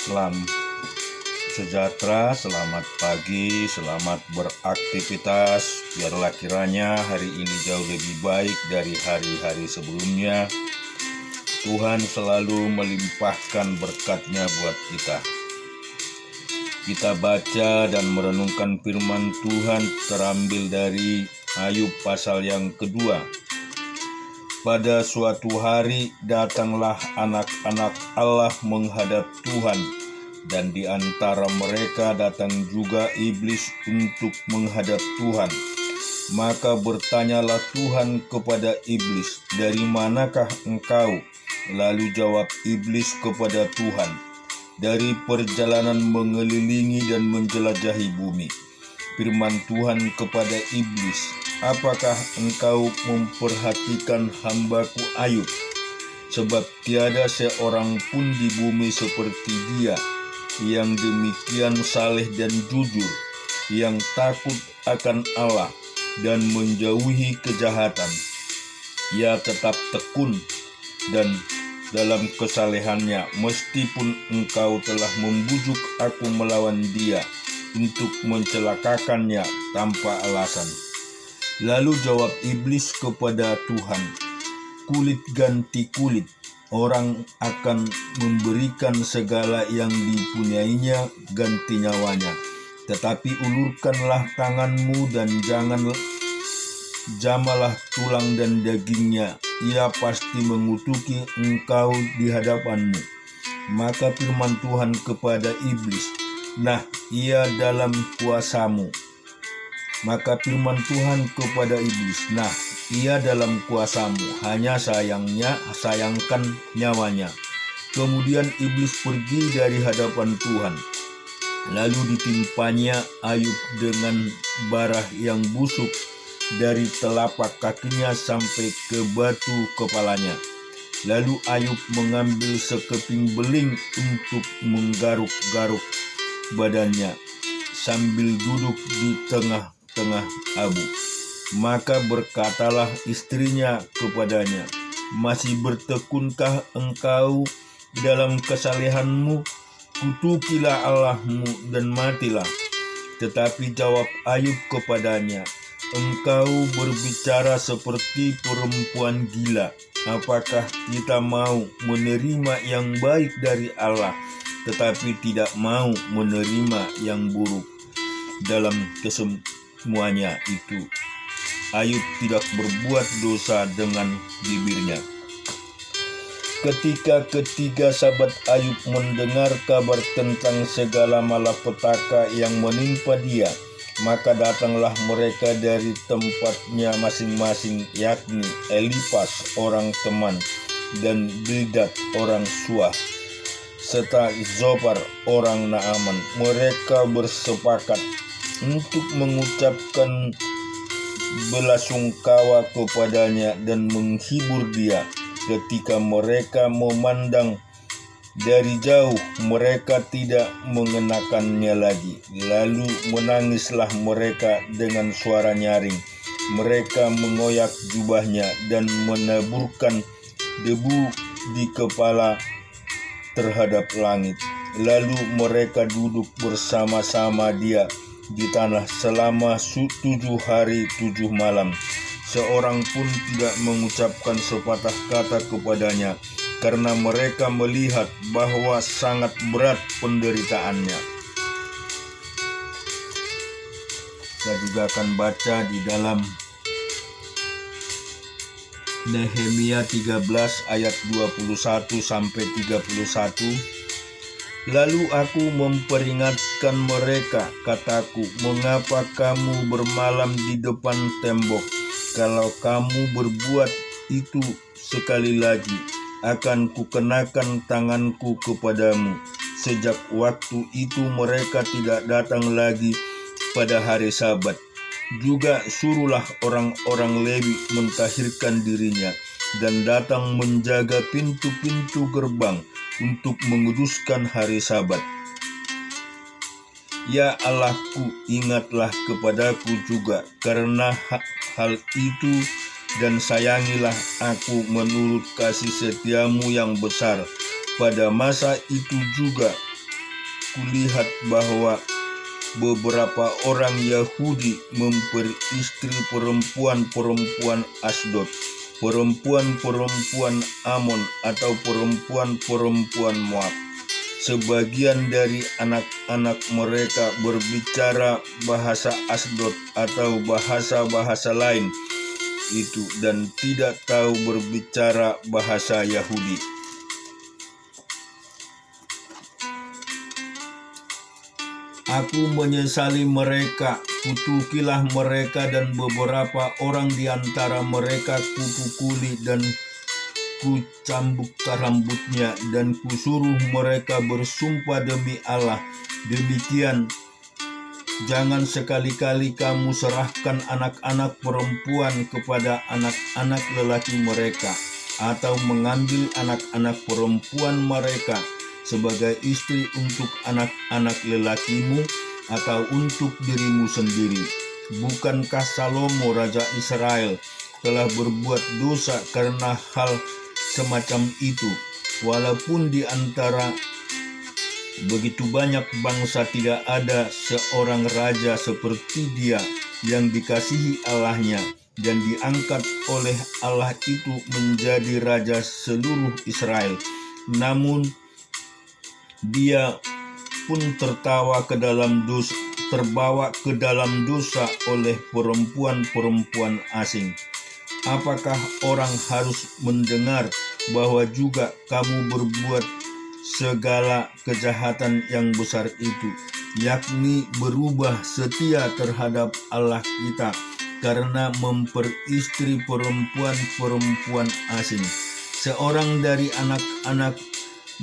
Salam sejahtera, selamat pagi, selamat beraktivitas. Biarlah kiranya hari ini jauh lebih baik dari hari-hari sebelumnya. Tuhan selalu melimpahkan berkat-Nya buat kita. Kita baca dan merenungkan firman Tuhan terambil dari Ayub pasal yang kedua. Pada suatu hari datanglah anak-anak Allah menghadap Tuhan, dan di antara mereka datang juga iblis untuk menghadap Tuhan. Maka bertanyalah Tuhan kepada iblis, "Dari manakah engkau?" Lalu jawab iblis kepada Tuhan, "Dari perjalanan mengelilingi dan menjelajahi bumi." Firman Tuhan kepada iblis, "Apakah engkau memperhatikan hamba-Ku Ayub? Sebab tiada seorang pun di bumi seperti dia, yang demikian saleh dan jujur, yang takut akan Allah dan menjauhi kejahatan. Ia tetap tekun dan dalam kesalehannya, meskipun engkau telah membujuk aku melawan dia untuk mencelakakannya tanpa alasan." Lalu jawab iblis kepada Tuhan, "Kulit ganti kulit, orang akan memberikan segala yang dipunyainya ganti nyawanya. Tetapi ulurkanlah tanganmu dan jangan jamalah tulang dan dagingnya, ia pasti mengutuki engkau di hadapanmu." Maka firman Tuhan kepada iblis, "Nah, ia dalam kuasamu." Maka firman Tuhan kepada iblis, "Nah, ia dalam kuasamu, hanya sayangkan nyawanya." Kemudian iblis pergi dari hadapan Tuhan. Lalu ditimpanya Ayub dengan bara yang busuk dari telapak kakinya sampai ke batu kepalanya. Lalu Ayub mengambil sekeping beling untuk menggaruk-garuk badannya sambil duduk di tengah-tengah abu. Maka berkatalah istrinya kepadanya, "Masih bertekunkah engkau dalam kesalehanmu? Kutukilah Allahmu dan matilah." Tetapi jawab Ayub kepadanya, "Engkau berbicara seperti perempuan gila. Apakah kita mau menerima yang baik dari Allah, tetapi tidak mau menerima yang buruk?" Dalam kesemuanya itu, Ayub tidak berbuat dosa dengan bibirnya. Ketika ketiga sahabat Ayub mendengar kabar tentang segala malapetaka yang menimpa dia, maka datanglah mereka dari tempatnya masing-masing, yakni Elifas orang Teman dan Bildad orang Suah, serta Zophar orang Naaman. Mereka bersepakat untuk mengucapkan belasungkawa kepadanya dan menghibur dia. Ketika mereka memandang dari jauh, mereka tidak mengenakannya lagi. Lalu menangislah mereka dengan suara nyaring. Mereka mengoyak jubahnya dan menaburkan debu di kepala terhadap langit. Lalu mereka duduk bersama-sama dia di tanah selama 7 hari 7 malam. Seorang pun tidak mengucapkan sepatah kata kepadanya, karena mereka melihat bahwa sangat berat penderitaannya. Kita juga akan baca di dalam Nehemia 13 ayat 21 sampai 31. "Lalu aku memperingatkan mereka, kataku, mengapa kamu bermalam di depan tembok? Kalau kamu berbuat itu sekali lagi, akan kukenakan tanganku kepadamu." Sejak waktu itu mereka tidak datang lagi pada hari Sabat. Juga suruhlah orang-orang Lewi mentahirkan dirinya dan datang menjaga pintu-pintu gerbang untuk menguduskan hari Sabat. "Ya Allahku, ingatlah kepadaku juga karena hal itu, dan sayangilah aku menurut kasih setiamu yang besar." Pada masa itu juga kulihat bahwa beberapa orang Yahudi memperistri perempuan-perempuan Asdod, perempuan-perempuan Amon atau perempuan-perempuan Moab. Sebagian dari anak-anak mereka berbicara bahasa Asdod atau bahasa-bahasa lain itu dan tidak tahu berbicara bahasa Yahudi. Aku menyesali mereka, kutukilah mereka dan beberapa orang di antara mereka kupukuli dan kucambuk rambutnya dan kusuruh mereka bersumpah demi Allah, demikian jangan sekali-kali kamu serahkan anak-anak perempuan kepada anak-anak lelaki mereka, atau mengambil anak-anak perempuan mereka sebagai istri untuk anak-anak lelakimu atau untuk dirimu sendiri. Bukankah Salomo Raja Israel telah berbuat dosa karena hal semacam itu, walaupun di antara begitu banyak bangsa tidak ada seorang raja seperti dia yang dikasihi Allahnya dan diangkat oleh Allah itu menjadi raja seluruh Israel. Namun dia pun terbawa ke dalam dosa oleh perempuan-perempuan asing. Apakah orang harus mendengar bahwa juga kamu berbuat segala kejahatan yang besar itu, yakni berubah setia terhadap Allah kita karena memperistri perempuan-perempuan asing? Seorang dari anak-anak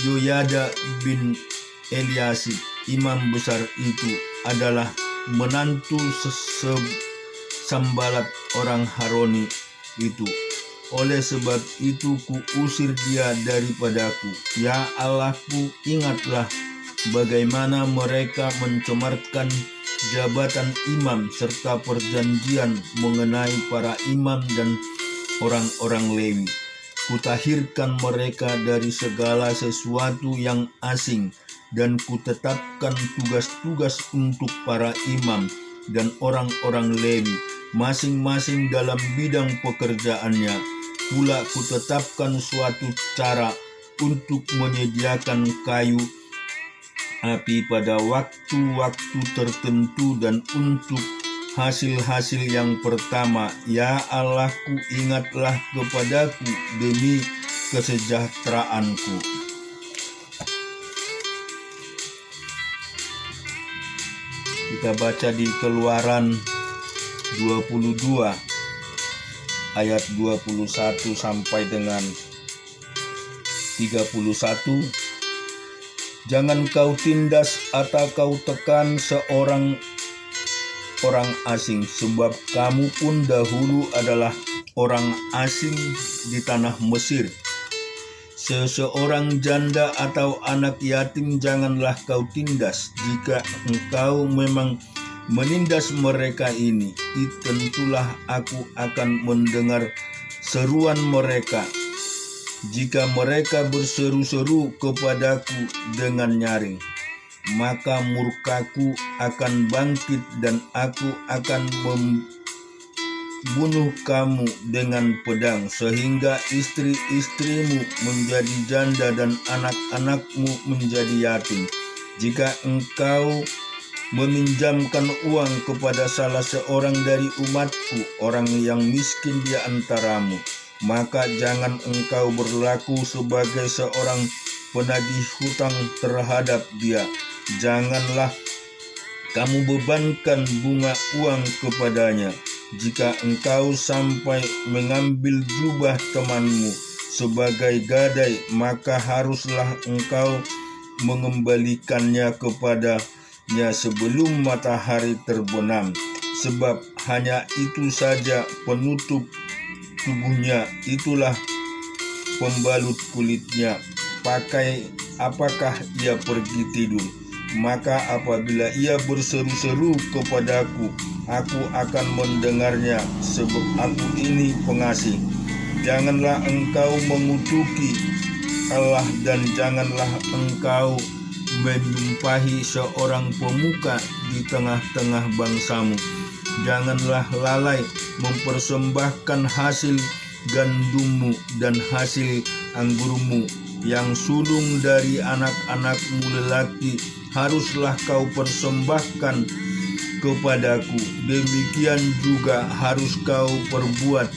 Yoyada bin Eliasib, imam besar itu, adalah menantu Sambalat orang Haroni itu. Oleh sebab itu kuusir dia daripadaku. Ya Allahku, ingatlah bagaimana mereka mencemarkan jabatan imam serta perjanjian mengenai para imam dan orang-orang Lewi. Kutahirkan mereka dari segala sesuatu yang asing dan kutetapkan tugas-tugas untuk para imam dan orang-orang Lewi masing-masing dalam bidang pekerjaannya. Pula kutetapkan suatu cara untuk menyediakan kayu api pada waktu-waktu tertentu dan untuk hasil-hasil yang pertama. Ya Allahku, ingatlah kepadaku demi kesejahteraanku. Kita baca di Keluaran 22 ayat 21 sampai dengan 31. Jangan kau tindas atau kau tekan seorang orang asing, sebab kamu pun dahulu adalah orang asing di tanah Mesir. Seseorang janda atau anak yatim janganlah kau tindas. Jika engkau memang menindas mereka ini, tentulah aku akan mendengar seruan mereka. Jika mereka berseru-seru kepadaku dengan nyaring, maka murkaku akan bangkit dan aku akan membunuh kamu dengan pedang, sehingga istri-istrimu menjadi janda dan anak-anakmu menjadi yatim. Jika engkau meminjamkan uang kepada salah seorang dari umatku, orang yang miskin di antaramu, maka jangan engkau berlaku sebagai seorang penagih hutang terhadap dia. Janganlah kamu bebankan bunga uang kepadanya. Jika engkau sampai mengambil jubah temanmu sebagai gadai, maka haruslah engkau mengembalikannya kepadanya sebelum matahari terbenam, sebab hanya itu saja penutup tubuhnya, itulah pembalut kulitnya. Apakah ia pergi tidur? Maka apabila ia berseru-seru kepadaku, aku akan mendengarnya, sebab aku ini pengasih. Janganlah engkau mengutuki Allah dan janganlah engkau menyumpahi seorang pemuka di tengah-tengah bangsamu. Janganlah lalai mempersembahkan hasil gandummu dan hasil anggurmu yang sulung dari anak-anakmu lelaki haruslah kau persembahkan kepadaku. Demikian juga harus kau perbuat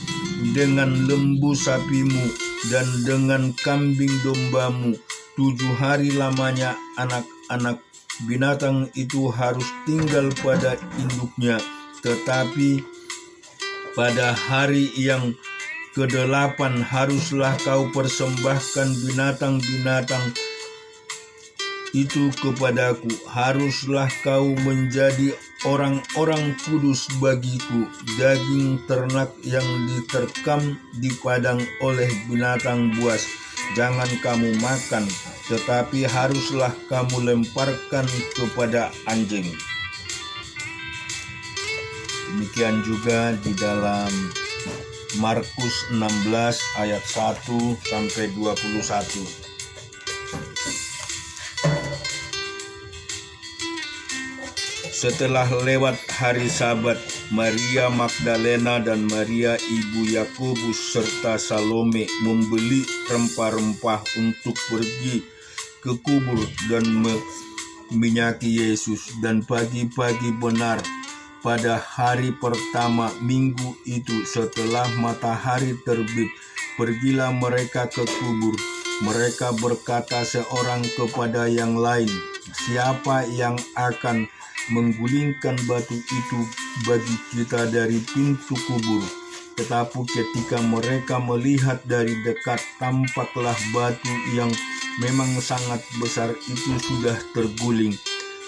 dengan lembu sapimu dan dengan kambing dombamu. 7 hari lamanya anak-anak binatang itu harus tinggal pada induknya, tetapi pada hari yang ke-8 haruslah kau persembahkan binatang-binatang itu kepadaku. Haruslah kau menjadi orang-orang kudus bagiku. Daging ternak yang diterkam di padang oleh binatang buas jangan kamu makan, tetapi haruslah kamu lemparkan kepada anjing. Demikian juga di dalam Markus 16 ayat 1 sampai 21. Setelah lewat hari Sabat, Maria Magdalena dan Maria ibu Yakobus serta Salome membeli rempah-rempah untuk pergi ke kubur dan meminyaki Yesus. Dan pagi-pagi benar pada hari pertama minggu itu setelah matahari terbit, pergilah mereka ke kubur. Mereka berkata seorang kepada yang lain, "Siapa yang akan menggulingkan batu itu bagi kita dari pintu kubur?" Tetapi ketika mereka melihat dari dekat, tampaklah batu yang memang sangat besar itu sudah terguling.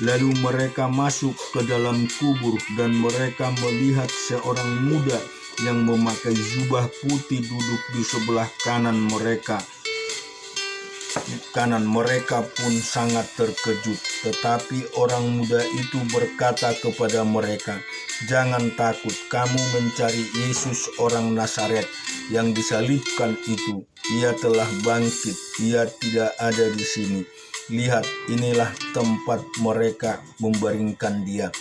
Lalu mereka masuk ke dalam kubur dan mereka melihat seorang muda yang memakai jubah putih duduk di sebelah kanan mereka. Mereka pun sangat terkejut. Tetapi orang muda itu berkata kepada mereka, "Jangan takut, kamu mencari Yesus orang Nazaret yang disalibkan itu. Ia telah bangkit, ia tidak ada di sini. Lihat, inilah tempat mereka membaringkan dia.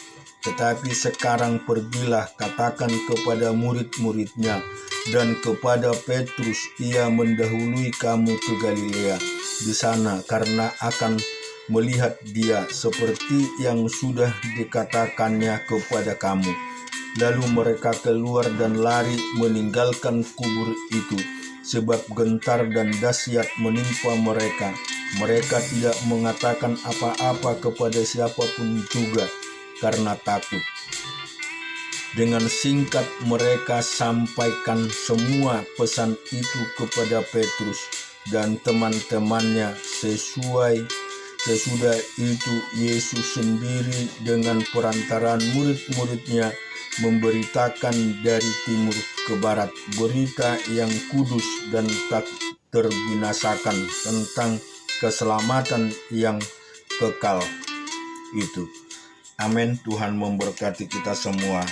Tetapi sekarang pergilah, katakan kepada murid-muridnya dan kepada Petrus, ia mendahului kamu ke Galilea. Di sana karena akan melihat dia seperti yang sudah dikatakannya kepada kamu." Lalu mereka keluar dan lari meninggalkan kubur itu, sebab gentar dan dahsyat menimpa mereka. Mereka tidak mengatakan apa-apa kepada siapapun juga karena takut. Dengan singkat mereka sampaikan semua pesan itu kepada Petrus dan teman-temannya. Sesudah itu Yesus sendiri dengan perantaraan murid-muridnya memberitakan dari timur ke barat berita yang kudus dan tak terbinasakan tentang keselamatan yang kekal itu. Amin. Tuhan memberkati kita semua.